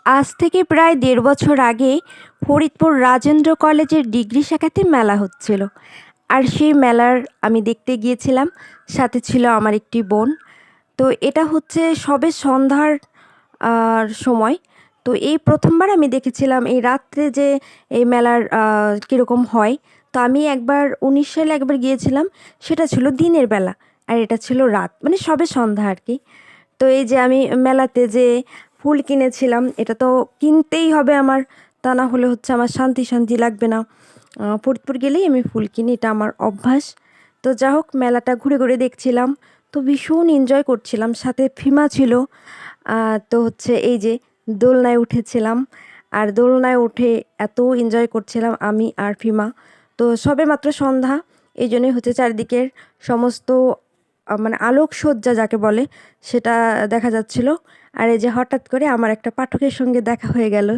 আজ থেকে প্রায় ১.৫ বছর আগে ফরিদপুর রাজেন্দ্র কলেজের ডিগ্রি শাখাতে মেলা হচ্ছিল। আর সেই মেলার আমি দেখতে গিয়েছিলাম। সাথে ছিল আমার একটি বোন। তো এটা হচ্ছে সবে সন্ধ্যার সময়। তো এই ১ম বার আমি দেখেছিলাম এই রাত্রে যে এই মেলার কীরকম হয়। তো আমি একবার ১৯ সালে একবার গিয়েছিলাম। সেটা ছিল দিনের বেলা। আর এটা ছিল রাত। মানে সবে সন্ধ্যা আরকি। তো এই যে আমি মেলাতে যেয়ে ফুল কিনেছিলাম, এটা তো কিনতেই হবে আমার। তা না হলে হচ্ছে আমার শান্তি, শান্তি লাগবে না। ফরিদপুর গেলেই আমি ফুল কিনি, এটা আমার অভ্যাস। তো যা হোক মেলাটা ঘুরে, ঘুরে দেখছিলাম। তো ভীষণ এনজয় করছিলাম। সাথে ফিমা ছিল। তো হচ্ছে এই যে দোলনায় উঠেছিলাম। আর দোলনায় উঠে এত এনজয় করছিলাম আমি আর ফিমা। তো সবেমাত্র সন্ধ্যা। এইজন্যই হচ্ছে চারিদিকের সমস্ত মানে আলোকসজ্জা যাকে বলে সেটা দেখা যাচ্ছিল। আর এই যে হঠাৎ করে আমার একটা পাঠকের সঙ্গে দেখা হয়ে গেল।